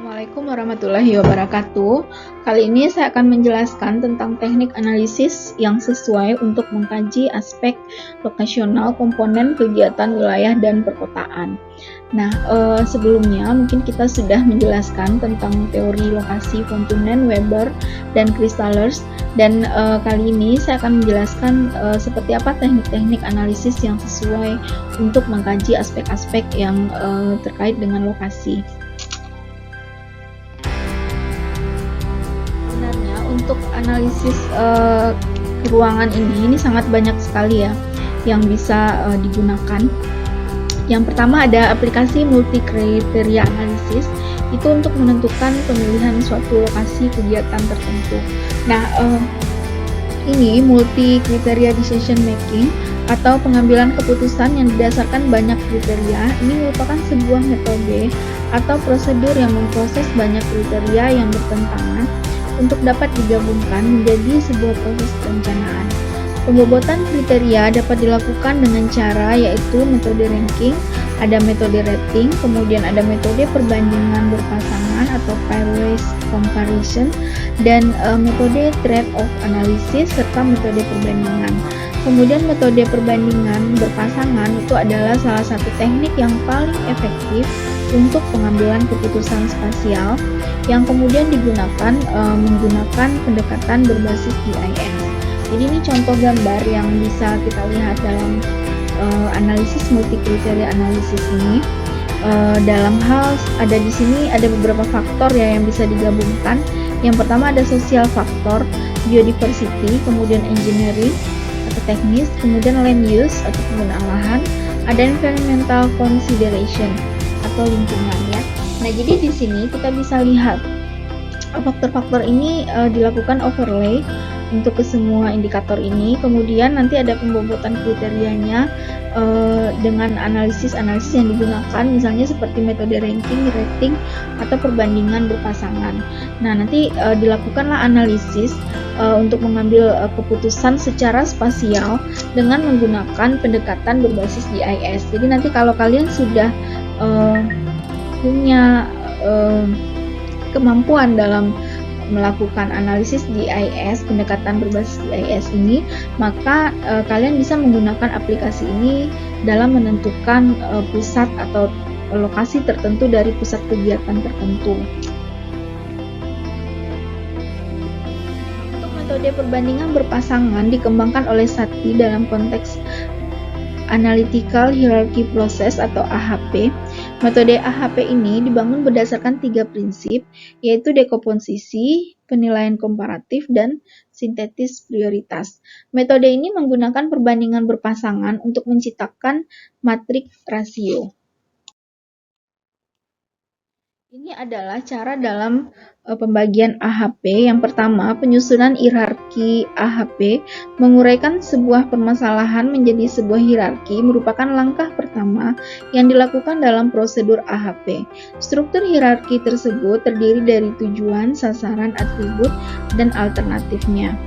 Assalamualaikum warahmatullahi wabarakatuh. Kali ini saya akan menjelaskan tentang teknik analisis yang sesuai untuk mengkaji aspek lokasional komponen kegiatan wilayah dan perkotaan. Nah, sebelumnya mungkin kita sudah menjelaskan tentang teori lokasi von Thunen, Weber, dan Kristallers, dan kali ini saya akan menjelaskan seperti apa teknik-teknik analisis yang sesuai untuk mengkaji aspek-aspek yang terkait dengan lokasi. Untuk analisis ruangan ini sangat banyak sekali ya yang bisa digunakan. Yang pertama ada aplikasi multi kriteria analisis, itu untuk menentukan pemilihan suatu lokasi kegiatan tertentu. Nah, ini multi kriteria decision making atau pengambilan keputusan yang didasarkan banyak kriteria. Ini merupakan sebuah metode atau prosedur yang memproses banyak kriteria yang bertentangan untuk dapat digabungkan menjadi sebuah proses perencanaan. Pembobotan kriteria dapat dilakukan dengan cara yaitu metode ranking, ada metode rating, kemudian ada metode perbandingan berpasangan atau pairwise comparison, dan metode trade-off analysis serta metode perbandingan. Kemudian metode perbandingan berpasangan itu adalah salah satu teknik yang paling efektif untuk pengambilan keputusan spasial yang kemudian digunakan menggunakan pendekatan berbasis GIS. Jadi ini contoh gambar yang bisa kita lihat dalam analisis multikriteria analisis ini. Dalam hal ada di sini ada beberapa faktor ya yang bisa digabungkan. Yang pertama ada social faktor, biodiversity, kemudian engineering atau teknis, kemudian land use atau penggunaan lahan, ada environmental consideration atau lingkungan ya. Nah, jadi di sini kita bisa lihat faktor-faktor ini dilakukan overlay untuk ke semua indikator ini. Kemudian nanti ada pembobotan kriterianya dengan analisis-analisis yang digunakan, misalnya seperti metode ranking, rating, atau perbandingan berpasangan. Nah, nanti dilakukanlah analisis untuk mengambil keputusan secara spasial dengan menggunakan pendekatan berbasis GIS. Jadi nanti kalau kalian sudah punya kemampuan dalam melakukan analisis GIS, pendekatan berbasis GIS ini, maka kalian bisa menggunakan aplikasi ini dalam menentukan pusat atau lokasi tertentu dari pusat kegiatan tertentu. Untuk metode perbandingan berpasangan dikembangkan oleh Satie dalam konteks Analytical Hierarchy Process atau AHP. Metode AHP ini dibangun berdasarkan 3 prinsip, yaitu dekomposisi, penilaian komparatif, dan sintetis prioritas. Metode ini menggunakan perbandingan berpasangan untuk menciptakan matriks rasio. Ini adalah cara dalam pembagian AHP. Yang pertama, penyusunan hierarki AHP. Menguraikan sebuah permasalahan menjadi sebuah hierarki merupakan langkah pertama yang dilakukan dalam prosedur AHP. Struktur hierarki tersebut terdiri dari tujuan, sasaran, atribut, dan alternatifnya.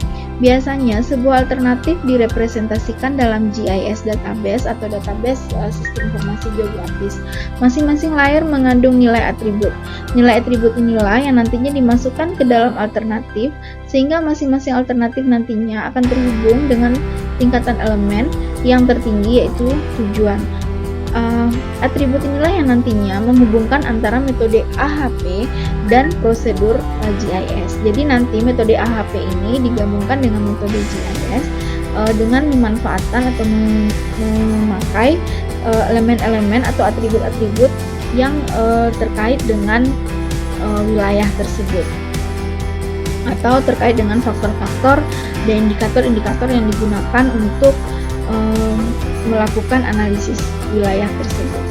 Biasanya, sebuah alternatif direpresentasikan dalam GIS database atau database sistem informasi geografis. Masing-masing layer mengandung nilai atribut. Nilai atribut inilah yang nantinya dimasukkan ke dalam alternatif, sehingga masing-masing alternatif nantinya akan terhubung dengan tingkatan elemen yang tertinggi yaitu tujuan. Atribut inilah yang nantinya menghubungkan antara metode AHP dan prosedur GIS. Jadi nanti metode AHP ini digabungkan dengan metode GIS dengan memanfaatkan atau memakai elemen-elemen atau atribut-atribut yang terkait dengan wilayah tersebut atau terkait dengan faktor-faktor dan indikator-indikator yang digunakan untuk melakukan analisis wilayah tersebut.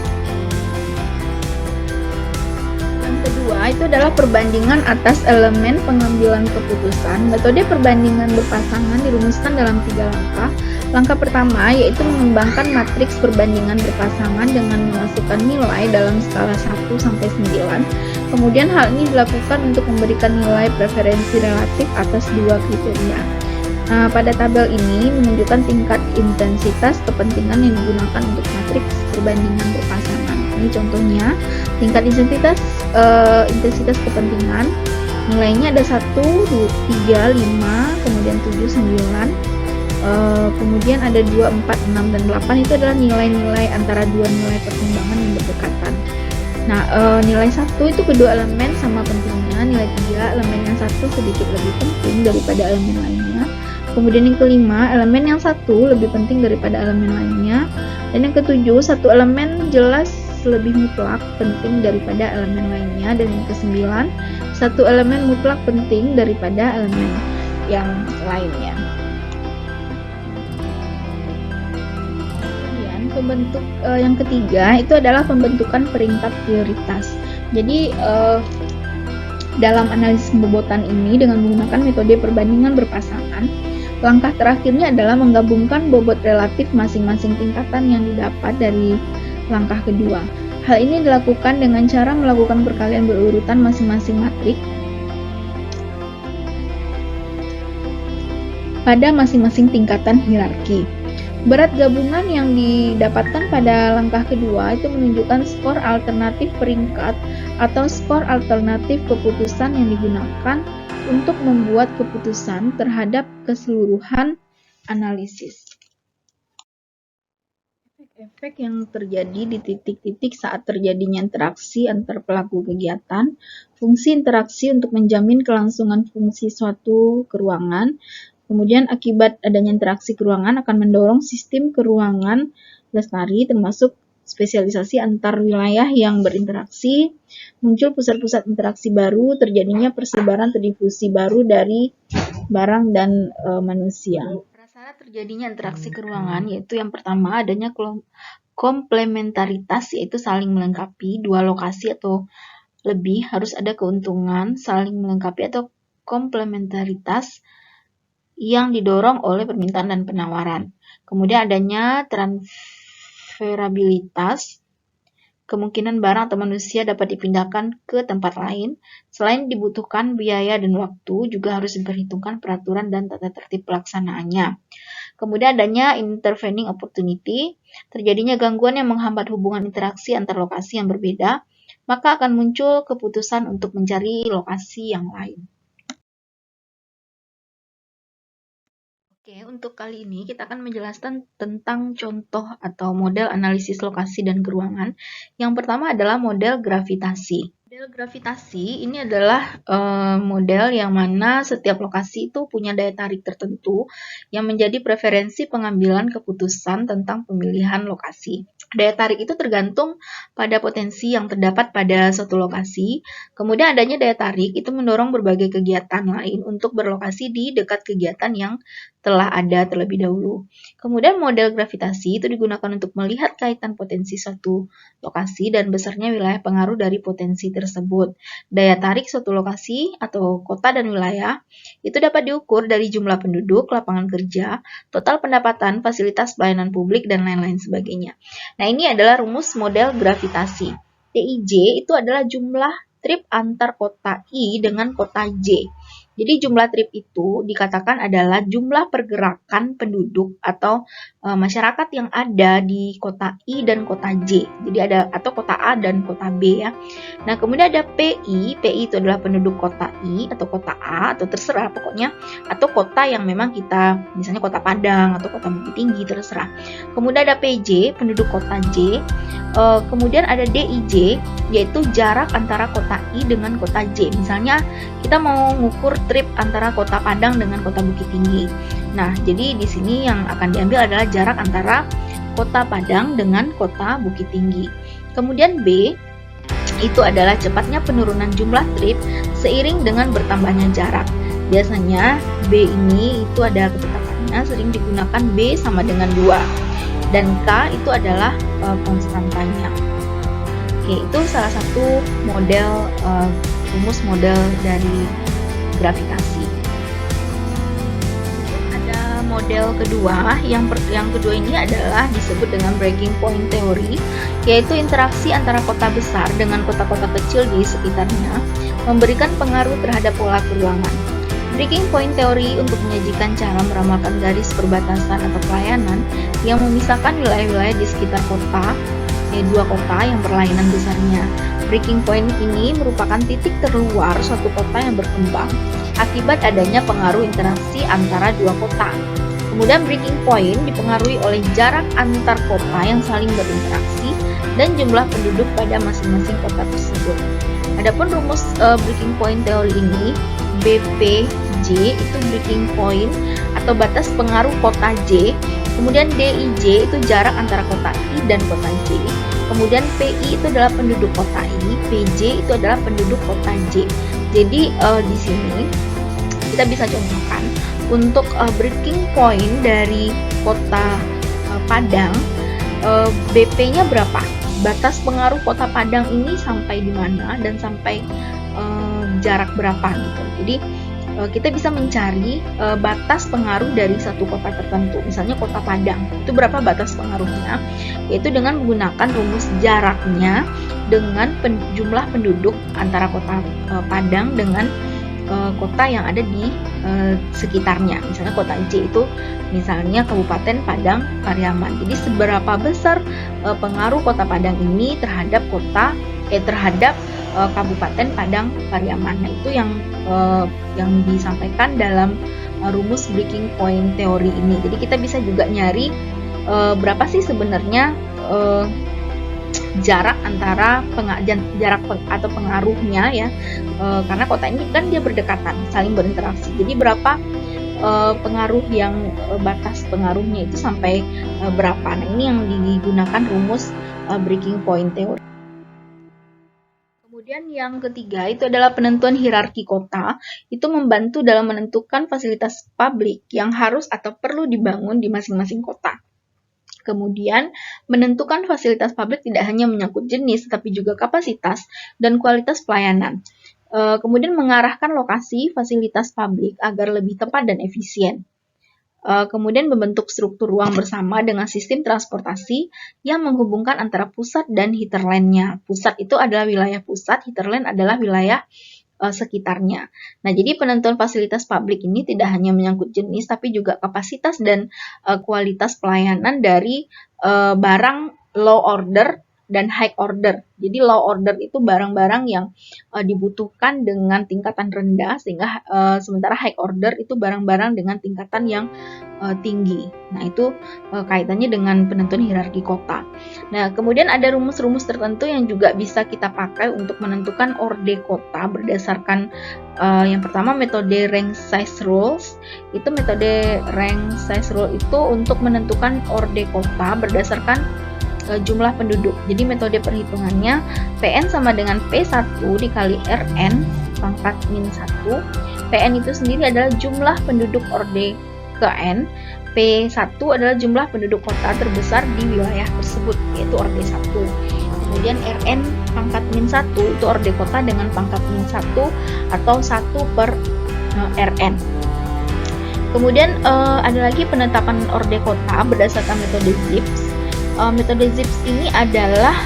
Yang kedua itu adalah perbandingan atas elemen pengambilan keputusan. Metode perbandingan berpasangan dirumuskan dalam 3 langkah. Langkah pertama yaitu mengembangkan matriks perbandingan berpasangan dengan memasukkan nilai dalam skala 1 sampai 9. Kemudian hal ini dilakukan untuk memberikan nilai preferensi relatif atas 2 kriteria. Pada tabel ini menunjukkan tingkat intensitas kepentingan yang digunakan untuk matriks perbandingan berpasangan. Ini contohnya, tingkat intensitas kepentingan, nilainya ada 1, 2, 3, 5, kemudian 7, 9, kemudian ada 2, 4, 6, dan 8. Itu adalah nilai-nilai antara dua nilai pertimbangan yang berdekatan. Nah, nilai 1 itu kedua elemen sama pentingnya, nilai 3 elemen yang satu sedikit lebih penting daripada elemen lainnya. Kemudian yang kelima, elemen yang satu lebih penting daripada elemen lainnya. Dan yang ketujuh, satu elemen jelas lebih mutlak penting daripada elemen lainnya. Dan yang kesembilan, satu elemen mutlak penting daripada elemen yang lainnya. Kemudian pembentuk yang ketiga itu adalah pembentukan peringkat prioritas. Jadi dalam analisis pembobotan ini dengan menggunakan metode perbandingan berpasangan, langkah terakhirnya adalah menggabungkan bobot relatif masing-masing tingkatan yang didapat dari langkah kedua. Hal ini dilakukan dengan cara melakukan perkalian berurutan masing-masing matrik pada masing-masing tingkatan hierarki. Berat gabungan yang didapatkan pada langkah kedua itu menunjukkan skor alternatif peringkat atau skor alternatif keputusan yang digunakan untuk membuat keputusan terhadap keseluruhan analisis. Efek yang terjadi di titik-titik saat terjadinya interaksi antar pelaku kegiatan, fungsi interaksi untuk menjamin kelangsungan fungsi suatu keruangan, kemudian akibat adanya interaksi keruangan akan mendorong sistem keruangan lestari termasuk spesialisasi antar wilayah yang berinteraksi, muncul pusat-pusat interaksi baru, terjadinya persebaran atau difusi baru dari barang dan manusia. Prasyarat terjadinya interaksi keruangan yaitu yang pertama adanya komplementaritas, yaitu saling melengkapi. Dua lokasi atau lebih harus ada keuntungan saling melengkapi atau komplementaritas yang didorong oleh permintaan dan penawaran. Kemudian adanya transferabilitas, kemungkinan barang atau manusia dapat dipindahkan ke tempat lain. Selain dibutuhkan biaya dan waktu, juga harus diperhitungkan peraturan dan tata tertib pelaksanaannya. Kemudian adanya intervening opportunity, terjadinya gangguan yang menghambat hubungan interaksi antar lokasi yang berbeda, maka akan muncul keputusan untuk mencari lokasi yang lain. Oke, untuk kali ini kita akan menjelaskan tentang contoh atau model analisis lokasi dan keruangan. Yang pertama adalah model gravitasi. Model gravitasi ini adalah model yang mana setiap lokasi itu punya daya tarik tertentu yang menjadi preferensi pengambilan keputusan tentang pemilihan lokasi. Daya tarik itu tergantung pada potensi yang terdapat pada suatu lokasi. Kemudian adanya daya tarik itu mendorong berbagai kegiatan lain untuk berlokasi di dekat kegiatan yang telah ada terlebih dahulu. Kemudian model gravitasi itu digunakan untuk melihat kaitan potensi suatu lokasi dan besarnya wilayah pengaruh dari potensi tersebut. Daya tarik suatu lokasi atau kota dan wilayah itu dapat diukur dari jumlah penduduk, lapangan kerja, total pendapatan, fasilitas pelayanan publik, dan lain-lain sebagainya. Nah, ini adalah rumus model gravitasi. TIJ itu adalah jumlah trip antar kota I dengan kota J. Jadi jumlah trip itu dikatakan adalah jumlah pergerakan penduduk atau masyarakat yang ada di kota I dan kota J. Jadi ada atau kota A dan kota B ya. Nah, kemudian ada PI. PI itu adalah penduduk kota I atau kota A atau terserah pokoknya, atau kota yang memang kita misalnya kota Padang atau kota Bukit Tinggi terserah. Kemudian ada PJ, penduduk kota J. Kemudian ada DIJ, yaitu jarak antara kota I dengan kota J. Misalnya kita mau mengukur trip antara kota Padang dengan kota Bukit Tinggi. Nah, jadi di sini yang akan diambil adalah jarak antara kota Padang dengan kota Bukit Tinggi. Kemudian B itu adalah cepatnya penurunan jumlah trip seiring dengan bertambahnya jarak. Biasanya B ini itu ada ketetapannya, sering digunakan B sama dengan 2. Dan K itu adalah konstantanya. Oke, itu salah satu model rumus model dari gravitasi. Ada model kedua, yang kedua ini adalah disebut dengan breaking point theory, yaitu interaksi antara kota besar dengan kota-kota kecil di sekitarnya memberikan pengaruh terhadap pola keruangan. Breaking point theory untuk menyajikan cara meramalkan garis perbatasan atau pelayanan yang memisahkan wilayah-wilayah di sekitar kota dua kota yang berlainan besarnya. Breaking point ini merupakan titik terluar suatu kota yang berkembang akibat adanya pengaruh interaksi antara dua kota. Kemudian breaking point dipengaruhi oleh jarak antar kota yang saling berinteraksi dan jumlah penduduk pada masing-masing kota tersebut. Adapun rumus breaking point teori ini, BPJ itu breaking point atau batas pengaruh kota J, kemudian DIJ itu jarak antara kota I dan kota J, kemudian PI itu adalah penduduk kota I, PJ itu adalah penduduk kota J. Jadi di sini kita bisa contohkan untuk breaking point dari kota Padang, BP-nya berapa? Batas pengaruh kota Padang ini sampai di mana dan sampai jarak berapa gitu. Jadi kita bisa mencari batas pengaruh dari satu kota tertentu, misalnya kota Padang. Itu berapa batas pengaruhnya? Yaitu dengan menggunakan rumus jaraknya dengan jumlah penduduk antara kota Padang dengan kota yang ada di sekitarnya. Misalnya kota J itu misalnya Kabupaten Padang Pariaman. Jadi seberapa besar pengaruh kota Padang ini terhadap Kabupaten Padang Pariaman. Nah, itu yang disampaikan dalam rumus breaking point teori ini. Jadi kita bisa juga nyari berapa sih sebenarnya jarak antara atau pengaruhnya ya, karena kota ini kan dia berdekatan, saling berinteraksi. Jadi berapa pengaruh yang batas pengaruhnya itu sampai berapa. Nah, ini yang digunakan rumus breaking point teori. Kemudian yang ketiga itu adalah penentuan hierarki kota. Itu membantu dalam menentukan fasilitas publik yang harus atau perlu dibangun di masing-masing kota. Kemudian, menentukan fasilitas publik tidak hanya menyangkut jenis, tetapi juga kapasitas dan kualitas pelayanan. Kemudian mengarahkan lokasi fasilitas publik agar lebih tepat dan efisien. Kemudian membentuk struktur ruang bersama dengan sistem transportasi yang menghubungkan antara pusat dan hinterland-nya. Pusat itu adalah wilayah pusat, hinterland adalah wilayah sekitarnya. Nah, jadi penentuan fasilitas publik ini tidak hanya menyangkut jenis, tapi juga kapasitas dan kualitas pelayanan dari barang low order dan high order. Jadi low order itu barang-barang yang dibutuhkan dengan tingkatan rendah, sehingga sementara high order itu barang-barang dengan tingkatan yang tinggi. Nah, itu kaitannya dengan penentuan hierarki kota. Nah, kemudian ada rumus-rumus tertentu yang juga bisa kita pakai untuk menentukan orde kota berdasarkan yang pertama metode rank size rules. Itu metode rank size rule itu untuk menentukan orde kota berdasarkan jumlah penduduk. Jadi metode perhitungannya PN sama dengan P1 dikali RN pangkat min 1. PN itu sendiri adalah jumlah penduduk orde ke N. P1 adalah jumlah penduduk kota terbesar di wilayah tersebut, yaitu orde 1. Kemudian RN pangkat min 1 itu orde kota dengan pangkat min 1 atau 1 per RN. Kemudian ada lagi penetapan orde kota berdasarkan metode ZIPS. Metode ZIPS ini adalah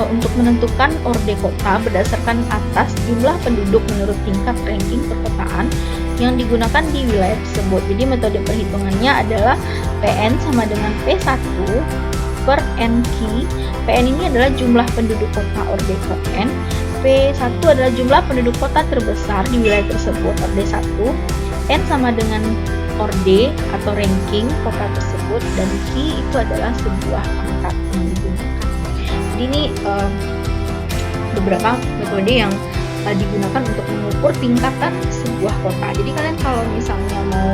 untuk menentukan orde kota berdasarkan atas jumlah penduduk menurut tingkat ranking perkotaan yang digunakan di wilayah tersebut. Jadi metode perhitungannya adalah PN sama dengan P1 per NQ. PN ini adalah jumlah penduduk kota orde ke N. P1 adalah jumlah penduduk kota terbesar di wilayah tersebut, orde 1. N sama dengan orde atau ranking kota tersebut, dan Q itu adalah sebuah pangkat yang digunakan. Jadi ini beberapa metode yang digunakan untuk mengukur tingkatan sebuah kota. Jadi kalian kalau misalnya mau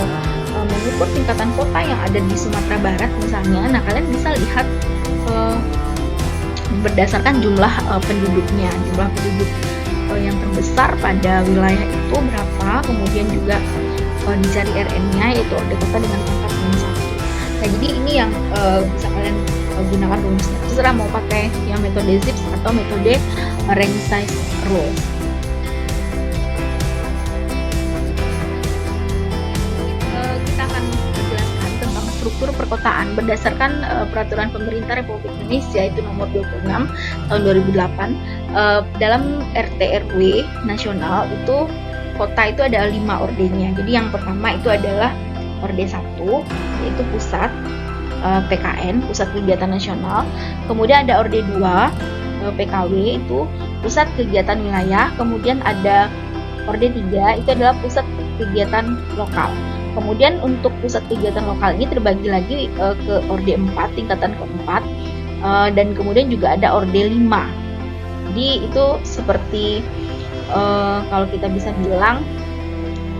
mengukur tingkatan kota yang ada di Sumatera Barat misalnya, nah kalian bisa lihat berdasarkan jumlah penduduknya, jumlah penduduk yang terbesar pada wilayah itu berapa, kemudian juga dicari RN-nya yaitu orde kota dengan pangkat min 1. Nah, jadi ini yang bisa kalian gunakan rumusnya. Terserah mau pakai yang metode ZIPS atau metode rank size rules. Kita akan menjelaskan tentang struktur perkotaan berdasarkan peraturan pemerintah Republik Indonesia itu nomor 26 tahun 2008. Dalam RT RW nasional itu kota itu ada 5 ordenya. Jadi yang pertama itu adalah orde 1 yaitu pusat. PKN, Pusat Kegiatan Nasional. Kemudian ada Orde 2, PKW itu Pusat Kegiatan Wilayah. Kemudian ada Orde 3, itu adalah Pusat Kegiatan Lokal. Kemudian untuk pusat kegiatan lokal ini terbagi lagi ke Orde 4, tingkatan keempat, dan kemudian juga ada Orde 5. Jadi itu seperti kalau kita bisa bilang,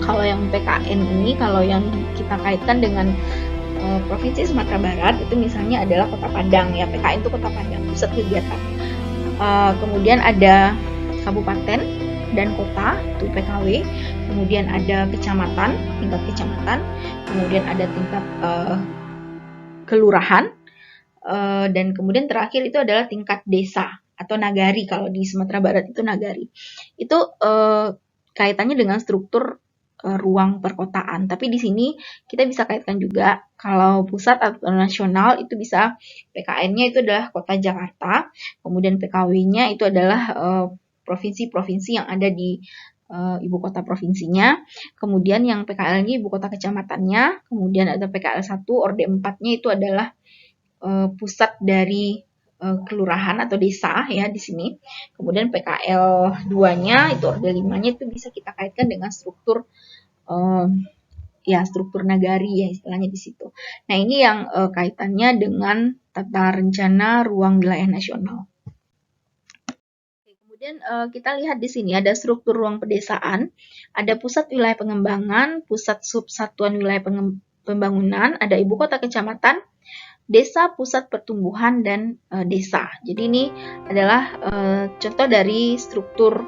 kalau yang PKN ini, kalau yang kita kaitkan dengan Provinsi Sumatera Barat itu misalnya adalah Kota Padang ya, PKN itu Kota Padang, pusat kegiatan. Kemudian ada kabupaten dan kota itu PKW, kemudian ada kecamatan, tingkat kecamatan, kemudian ada tingkat kelurahan, dan kemudian terakhir itu adalah tingkat desa atau nagari. Kalau di Sumatera Barat itu nagari. Itu kaitannya dengan struktur ruang perkotaan. Tapi di sini kita bisa kaitkan juga kalau pusat atau nasional itu bisa PKN-nya itu adalah Kota Jakarta, kemudian PKW-nya itu adalah provinsi-provinsi yang ada di ibu kota provinsinya, kemudian yang PKL-nya ibu kota kecamatannya, kemudian ada PKL 1, Orde 4-nya itu adalah pusat dari kelurahan atau desa ya di sini. Kemudian PKL 2-nya itu Orde 5-nya itu bisa kita kaitkan dengan struktur struktur nagari ya istilahnya di situ. Nah, ini yang kaitannya dengan tata rencana ruang wilayah nasional. Kemudian kita lihat di sini ada struktur ruang pedesaan, ada pusat wilayah pengembangan, pusat subsatuan wilayah pembangunan, ada ibu kota kecamatan, desa, pusat pertumbuhan, dan desa. Jadi ini adalah contoh dari struktur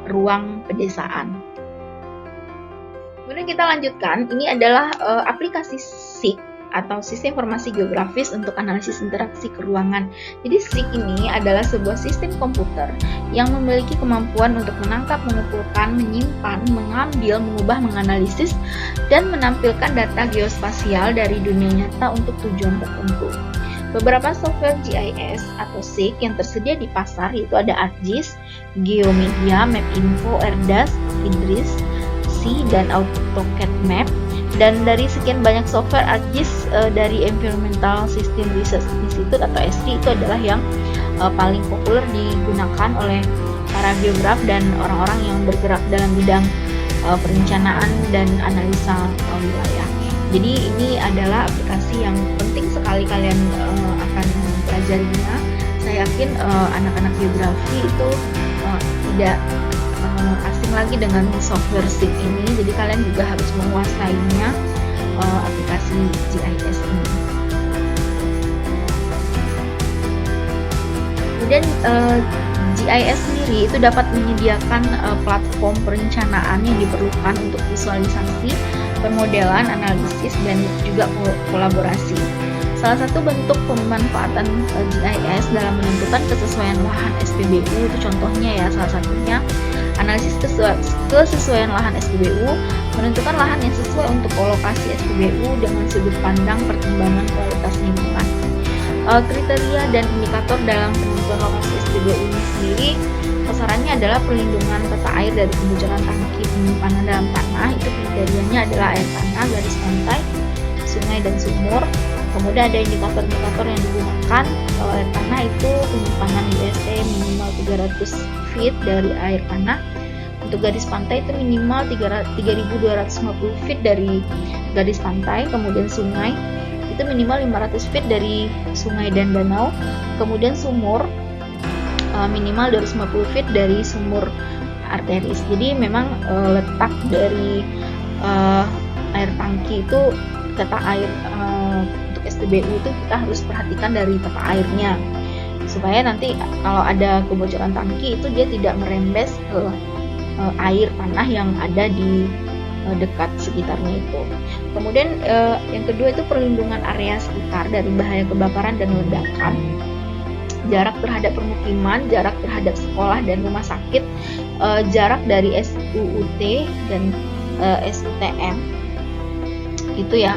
ruang pedesaan. Kemudian kita lanjutkan, ini adalah aplikasi SIG atau Sistem Informasi Geografis untuk Analisis Interaksi Keruangan. Jadi SIG ini adalah sebuah sistem komputer yang memiliki kemampuan untuk menangkap, mengumpulkan, menyimpan, mengambil, mengubah, menganalisis, dan menampilkan data geospasial dari dunia nyata untuk tujuan tertentu. Beberapa software GIS atau SIG yang tersedia di pasar yaitu ada ArcGIS, Geomedia, MapInfo, ERDAS, Idris, dan AutoCAD Map. Dan dari sekian banyak software, ArcGIS dari Environmental System Research Institute atau ESRI itu adalah yang paling populer digunakan oleh para geograf dan orang-orang yang bergerak dalam bidang perencanaan dan analisa wilayah. Jadi ini adalah aplikasi yang penting sekali kalian akan mempelajarinya. Saya yakin anak-anak geografi itu tidak asing lagi dengan software SIG ini, jadi kalian juga harus menguasainya, aplikasi GIS ini. Kemudian GIS sendiri itu dapat menyediakan platform perencanaan yang diperlukan untuk visualisasi, pemodelan, analisis, dan juga kolaborasi. Salah satu bentuk pemanfaatan GIS dalam menentukan kesesuaian lahan SPBU itu contohnya ya, salah satunya analisis kesesuaian lahan SPBU, menentukan lahan yang sesuai untuk lokasi SPBU dengan sudut pandang pertimbangan kualitas lingkungan. Kriteria dan indikator dalam penentuan lokasi SPBU ini sendiri sasarannya adalah perlindungan tata air dari kebocoran tangki penyimpanan dalam tanah. Itu kriterianya adalah air tanah, garis pantai, sungai, dan sumur. Kemudian ada indikator-indikator yang digunakan. Kalau air tanah itu penyimpanan IST minimal 300 feet dari air tanah. Untuk garis pantai itu minimal 3.250 feet dari garis pantai. Kemudian sungai itu minimal 500 feet dari sungai dan danau. Kemudian sumur minimal 250 feet dari sumur arteris. Jadi memang letak dari air tangki itu, tata air untuk SPBU itu kita harus perhatikan dari tata airnya, supaya nanti kalau ada kebocoran tangki itu dia tidak merembes ke air tanah yang ada di dekat sekitarnya itu. Kemudian yang kedua itu perlindungan area sekitar dari bahaya kebakaran dan ledakan. Jarak terhadap permukiman, jarak terhadap sekolah dan rumah sakit, jarak dari SUUT dan SUTM itu ya,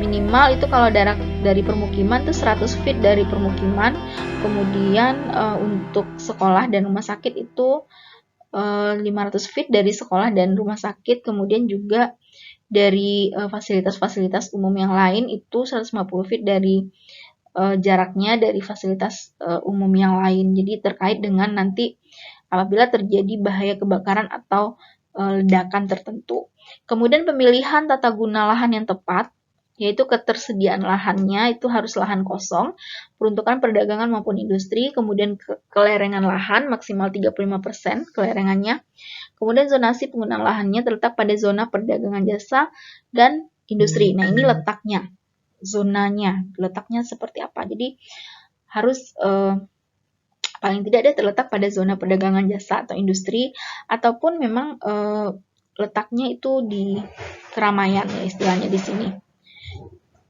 minimal itu kalau jarak dari permukiman itu 100 feet dari permukiman. Kemudian untuk sekolah dan rumah sakit itu 500 feet dari sekolah dan rumah sakit. Kemudian juga dari fasilitas-fasilitas umum yang lain itu 150 feet dari jaraknya dari fasilitas umum yang lain. Jadi terkait dengan nanti apabila terjadi bahaya kebakaran atau ledakan tertentu. Kemudian pemilihan tata guna lahan yang tepat, yaitu ketersediaan lahannya itu harus lahan kosong, peruntukan perdagangan maupun industri, kemudian kelerengan lahan maksimal 35% kelerengannya, kemudian zonasi penggunaan lahannya terletak pada zona perdagangan jasa dan industri. Nah, ini letaknya, zonanya, letaknya seperti apa. Jadi harus paling tidak dia terletak pada zona perdagangan jasa atau industri, ataupun memang letaknya itu di keramaian ya istilahnya di sini.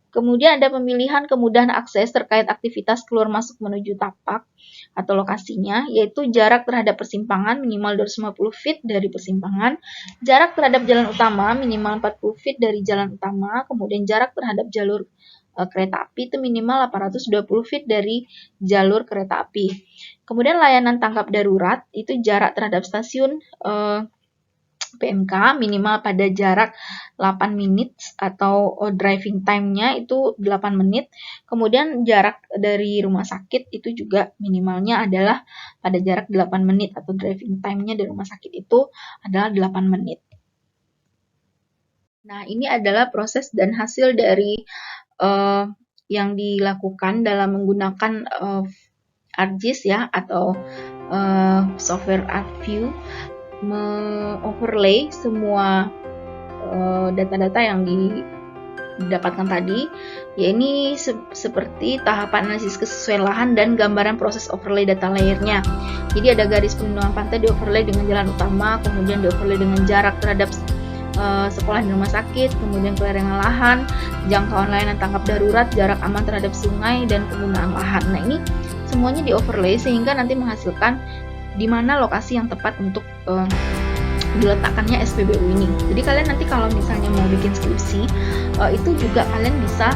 Kemudian ada pemilihan kemudahan akses terkait aktivitas keluar masuk menuju tapak atau lokasinya, yaitu jarak terhadap persimpangan minimal 250 feet dari persimpangan, jarak terhadap jalan utama minimal 40 feet dari jalan utama, kemudian jarak terhadap jalur kereta api itu minimal 820 feet dari jalur kereta api. Kemudian layanan tangkap darurat itu jarak terhadap stasiun PMK minimal pada jarak 8 menit atau driving time-nya itu 8 menit. Kemudian jarak dari rumah sakit itu juga minimalnya adalah pada jarak 8 menit atau driving time-nya dari rumah sakit itu adalah 8 menit. Nah, ini adalah proses dan hasil dari yang dilakukan dalam menggunakan ArcGIS ya atau software ArcView, me-overlay semua data-data yang didapatkan tadi, ya ini seperti tahapan analisis kesesuaian lahan dan gambaran proses overlay data layernya. Jadi ada garis pelindungan pantai di overlay dengan jalan utama, kemudian di overlay dengan jarak terhadap sekolah dan rumah sakit, kemudian kelerengan lahan, jangkauan layanan tangkap darurat, jarak aman terhadap sungai, dan penggunaan lahan. Nah, ini semuanya di overlay sehingga nanti menghasilkan di mana lokasi yang tepat untuk diletakkannya SPBU ini. Jadi kalian nanti kalau misalnya mau bikin skripsi, itu juga kalian bisa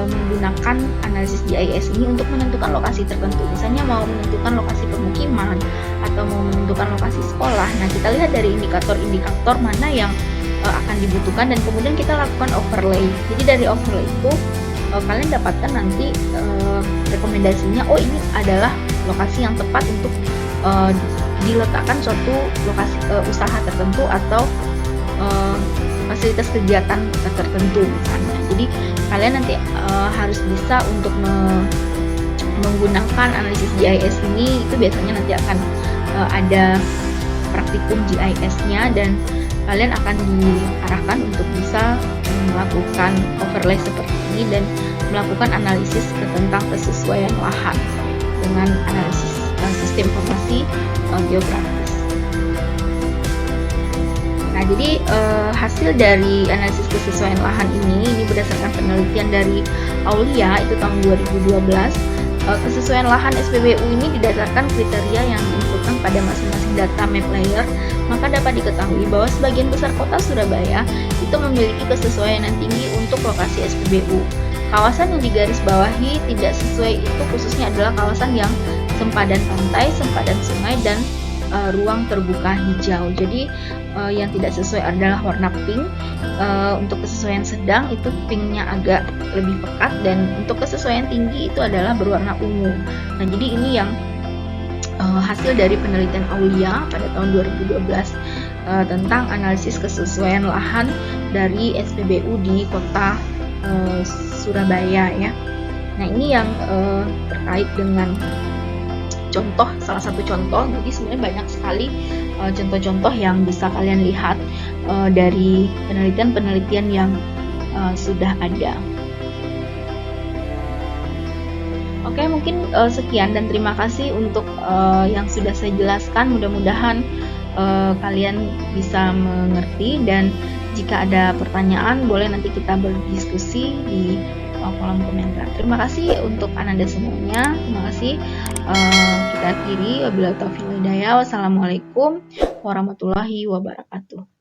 menggunakan analisis GIS ini untuk menentukan lokasi tertentu. Misalnya mau menentukan lokasi permukiman atau mau menentukan lokasi sekolah. Nah, kita lihat dari indikator-indikator mana yang akan dibutuhkan dan kemudian kita lakukan overlay. Jadi dari overlay itu kalian dapatkan nanti rekomendasinya, oh ini adalah lokasi yang tepat untuk diletakkan suatu lokasi usaha tertentu atau fasilitas kegiatan tertentu misalnya. Jadi kalian nanti harus bisa untuk menggunakan analisis GIS ini, itu biasanya nanti akan ada praktikum GIS-nya dan kalian akan diarahkan untuk bisa melakukan overlay seperti ini dan melakukan analisis tentang kesesuaian lahan dengan analisis sistem informasi geografis. Nah, jadi hasil dari analisis kesesuaian lahan ini berdasarkan penelitian dari Aulia itu tahun 2012. Kesesuaian lahan SPBU ini didasarkan kriteria yang diinputkan pada masing-masing data map layer, maka dapat diketahui bahwa sebagian besar kota Surabaya itu memiliki kesesuaian yang tinggi untuk lokasi SPBU. Kawasan yang digarisbawahi tidak sesuai itu khususnya adalah kawasan yang sempadan pantai, sempadan sungai, dan ruang terbuka hijau. Jadi yang tidak sesuai adalah warna pink. Untuk kesesuaian sedang itu pinknya agak lebih pekat, dan untuk kesesuaian tinggi itu adalah berwarna ungu. Nah, jadi ini yang hasil dari penelitian Aulia pada tahun 2012 tentang analisis kesesuaian lahan dari SPBU di kota Surabaya ya. Nah, ini yang terkait dengan contoh, salah satu contoh. Jadi sebenarnya banyak sekali contoh-contoh yang bisa kalian lihat dari penelitian-penelitian yang sudah ada. Oke, mungkin sekian dan terima kasih untuk yang sudah saya jelaskan. Mudah-mudahan kalian bisa mengerti, dan jika ada pertanyaan boleh nanti kita berdiskusi di kolom komentar. Terima kasih untuk Ananda semuanya. Terima kasih. Kita akhiri. Wabillahi taufiq wal hidayah. Wassalamualaikum warahmatullahi wabarakatuh.